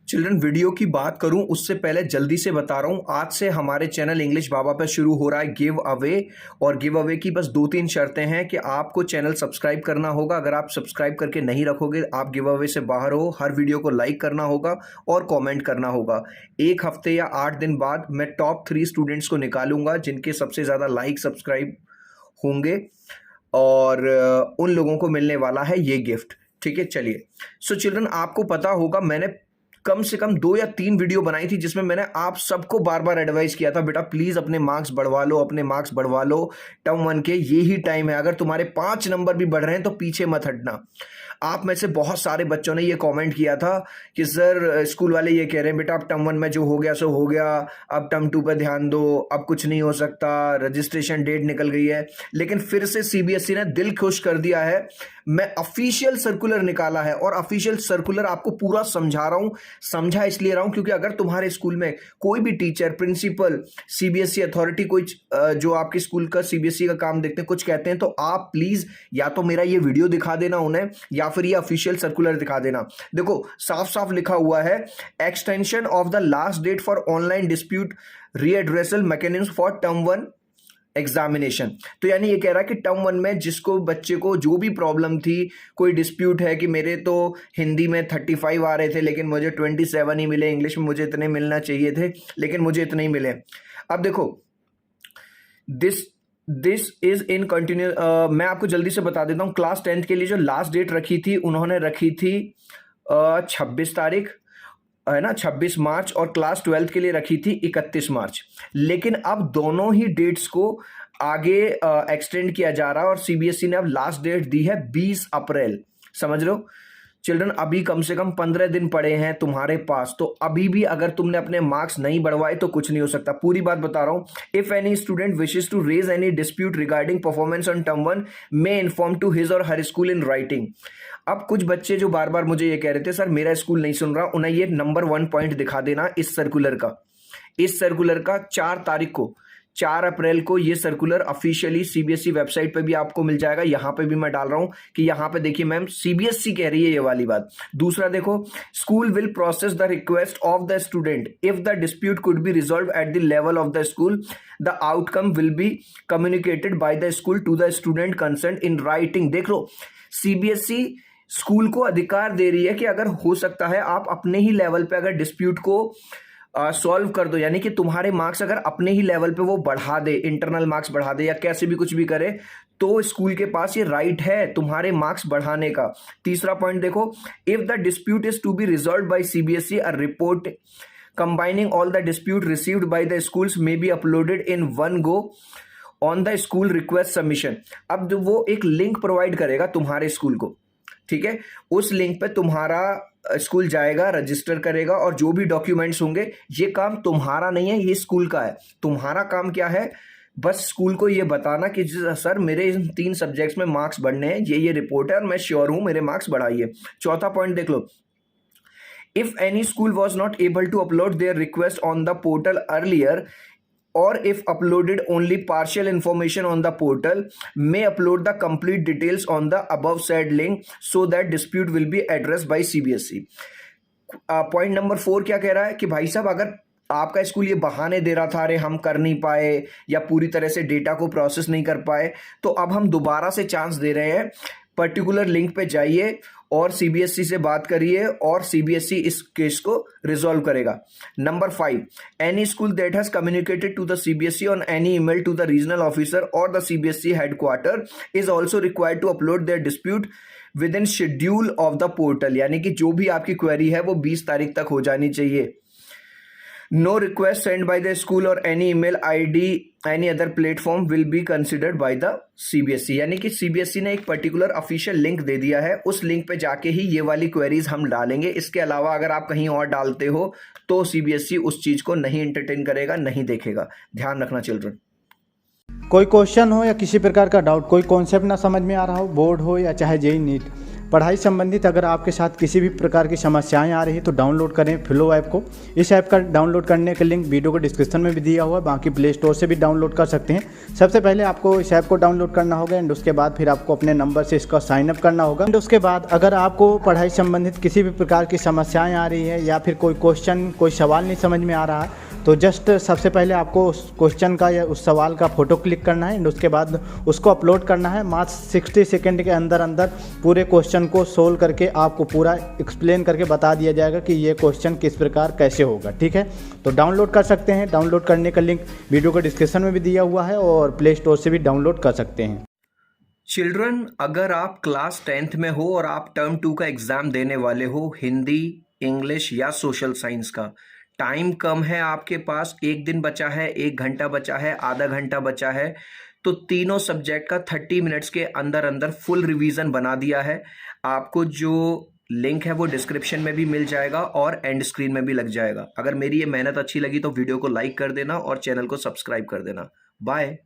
Children, video की बात करूं उससे पहले जल्दी से बता रहा हूं, आज से हमारे चैनल इंग्लिश बाबा पे शुरू हो रहा है गिव अवे। और गिव अवे की बस 2-3 शर्तें हैं कि आपको चैनल सब्सक्राइब करना होगा। अगर आप सब्सक्राइब करके नहीं रखोगे आप गिव अवे से बाहर हो। हर वीडियो को लाइक करना होगा और कॉमेंट करना होगा। 1 हफ्ते या 8 दिन बाद मैं टॉप 3 स्टूडेंट्स को निकालूंगा जिनके सबसे ज़्यादा लाइक सब्सक्राइब होंगे और उन लोगों को मिलने वाला है ये गिफ्ट। ठीक है, चलिए। सो चिल्ड्रन, आपको पता होगा मैंने कम से कम 2 या 3 वीडियो बनाई थी जिसमें मैंने आप सबको बार बार एडवाइस किया था, बेटा प्लीज अपने मार्क्स बढ़वा लो, अपने मार्क्स बढ़वा लो। टर्म 1 के यही टाइम है। अगर तुम्हारे 5 नंबर भी बढ़ रहे हैं तो पीछे मत हटना। आप में से बहुत सारे बच्चों ने ये कमेंट किया था कि सर स्कूल वाले ये कह रहे हैं बेटा अब टर्म 1 में जो हो गया सो हो गया, अब टर्म 2 पे ध्यान दो, अब कुछ नहीं हो सकता, रजिस्ट्रेशन डेट निकल गई है। लेकिन फिर से सीबीएसई ने दिल खुश कर दिया है। मैं ऑफिशियल सर्कुलर निकाला है और ऑफिशियल सर्कुलर आपको पूरा समझा रहा हूं। समझा इसलिए रहा हूं क्योंकि अगर तुम्हारे स्कूल में कोई भी टीचर, प्रिंसिपल, सीबीएसई अथॉरिटी, कोई जो आपके स्कूल का सीबीएसई का काम देखते हैं, कुछ कहते हैं, तो आप प्लीज या तो मेरा ये वीडियो दिखा देना उन्हें या फिर ये ऑफिशियल सर्कुलर दिखा देना। देखो साफ साफ लिखा हुआ है, extension of the last date for online dispute redressal mechanism for term 1 examination. तो यानी ये कह रहा है कि टर्म 1 में जिसको बच्चे को जो भी प्रॉब्लम थी, कोई डिस्प्यूट है कि मेरे तो हिंदी में 35 आ रहे थे लेकिन मुझे 27 ही मिले, इंग्लिश में मुझे इतने मिलना चाहिए थे लेकिन मुझे इतने ही मिले। अब देखो दिस इज इन कंटिन्यू। मैं आपको जल्दी से बता देता हूं, क्लास 10th के लिए जो लास्ट डेट रखी थी उन्होंने रखी थी 26 तारीख, है ना, 26 मार्च, और क्लास 12th के लिए रखी थी 31 मार्च। लेकिन अब दोनों ही डेट्स को आगे एक्सटेंड किया जा रहा है और सीबीएसई ने अब लास्ट डेट दी है 20 अप्रैल। समझ लो चिल्ड्रन, अभी कम से कम 15 दिन पड़े हैं तुम्हारे पास, तो अभी भी अगर तुमने अपने मार्क्स नहीं बढ़वाए तो कुछ नहीं हो सकता। पूरी बात बता रहा हूं। If any student wishes to raise any dispute regarding performance on term 1 may inform to his or her school in writing. अब कुछ बच्चे जो बार बार मुझे ये कह रहे थे सर मेरा स्कूल नहीं सुन रहा, उन्हें ये नंबर 1 पॉइंट दिखा देना इस सर्कुलर का 4 तारीख को, 4 अप्रैल को ये सर्कुलर ऑफिशियली सीबीएसई वेबसाइट पे भी आपको मिल जाएगा। यहां पे भी मैं डाल रहा हूं कि यहां पे देखिए मैम सीबीएसई कह रही है ये वाली बात। दूसरा देखो, school will process the request of the student if the dispute could be resolve at the level of the school, the outcome will be communicated by the school to the student concern in writing. देख लो, CBSE school को अधिकार दे रही है कि अगर हो सकता है आप अपने ही लेवल पे अगर डिस्प्यूट को सॉल्व कर दो, यानी कि तुम्हारे मार्क्स अगर अपने ही लेवल पे वो बढ़ा दे, इंटरनल मार्क्स बढ़ा दे या कैसे भी कुछ भी करे, तो स्कूल के पास ये राइट है तुम्हारे मार्क्स बढ़ाने का। तीसरा पॉइंट देखो, if the dispute is to be resolve by CBSE, a report combining all the dispute received by the schools may be uploaded in one go on the school request submission. अब वो एक link provide करेगा तुम्हारे school को, ठीक है, उस link पे तुम्हारा स्कूल जाएगा, रजिस्टर करेगा और जो भी डॉक्यूमेंट्स होंगे, ये काम तुम्हारा नहीं है, ये स्कूल का है। तुम्हारा काम क्या है, बस स्कूल को ये बताना कि सर मेरे इन 3 सब्जेक्ट्स में मार्क्स बढ़ने हैं, ये रिपोर्ट है और मैं श्योर हूं मेरे मार्क्स बढ़ाइए। चौथा पॉइंट देख लो, if any school was not able to upload their request on the portal earlier, or if uploaded only partial information on the portal, may upload the complete details on the above said link so that dispute will be addressed by CBSE। Point number 4 क्या कह रहा है कि भाई साहब अगर आपका school ये बहाने दे रहा था अरे हम कर नहीं पाए या पूरी तरह से डेटा को प्रोसेस नहीं कर पाए, तो अब हम दोबारा से चांस दे रहे हैं। पर्टिकुलर लिंक पे जाइए और सीबीएसई से बात करिए और सीबीएसई इस केस को रिजॉल्व करेगा। Number 5, any school that has communicated to the CBSE on any email to the regional officer और the CBSE headquarter is also required to upload their dispute within schedule of the portal. यानी कि जो भी आपकी query है वो 20 तारीख तक हो जानी चाहिए। No request sent by the school or any email ID any other platform will be considered by the CBSE। यानी कि CBSE ने एक पर्टिकुलर ऑफिशियल लिंक दे दिया है, उस लिंक पे जाके ही ये वाली क्वेरीज हम डालेंगे। इसके अलावा अगर आप कहीं और डालते हो तो CBSE उस चीज को नहीं एंटरटेन करेगा, नहीं देखेगा। ध्यान रखना चिल्ड्रन। कोई क्वेश्चन हो या किसी प्रकार का डाउट, कोई कॉन्सेप्ट ना समझ में आ रहा हो, बोर्ड हो या चाहे जेई नीट, पढ़ाई संबंधित अगर आपके साथ किसी भी प्रकार की समस्याएं आ रही है तो डाउनलोड करें फ्लो ऐप को। इस ऐप का डाउनलोड करने का लिंक वीडियो को डिस्क्रिप्शन में भी दिया हुआ है, बाकी प्ले स्टोर से भी डाउनलोड कर सकते हैं। सबसे पहले आपको इस ऐप को डाउनलोड करना होगा एंड उसके बाद फिर आपको अपने नंबर से इसका साइन अप करना होगा। एंड उसके बाद अगर आपको पढ़ाई संबंधित किसी भी प्रकार की समस्याएं आ रही है या फिर कोई क्वेश्चन कोई सवाल नहीं समझ में आ रहा है तो जस्ट सबसे पहले आपको उस क्वेश्चन का या उस सवाल का फ़ोटो क्लिक करना है एंड उसके बाद उसको अपलोड करना है। मात्र 60 सेकंड के अंदर अंदर पूरे क्वेश्चन को सोल्व करके आपको पूरा एक्सप्लेन करके बता दिया जाएगा कि ये क्वेश्चन किस प्रकार कैसे होगा। ठीक है, तो डाउनलोड कर सकते हैं। डाउनलोड करने का लिंक वीडियो को डिस्क्रिप्शन में भी दिया हुआ है और प्ले स्टोर से भी डाउनलोड कर सकते हैं। चिल्ड्रन, अगर आप क्लास 10th में हो और आप टर्म 2 का एग्ज़ाम देने वाले हो, हिंदी, इंग्लिश या सोशल साइंस का, टाइम कम है आपके पास, 1 दिन बचा है, 1 घंटा बचा है, आधा घंटा बचा है, तो तीनों सब्जेक्ट का 30 मिनट्स के अंदर अंदर फुल रिवीजन बना दिया है। आपको जो लिंक है वो डिस्क्रिप्शन में भी मिल जाएगा और एंड स्क्रीन में भी लग जाएगा। अगर मेरी ये मेहनत अच्छी लगी तो वीडियो को लाइक कर देना और चैनल को सब्सक्राइब कर देना। बाय।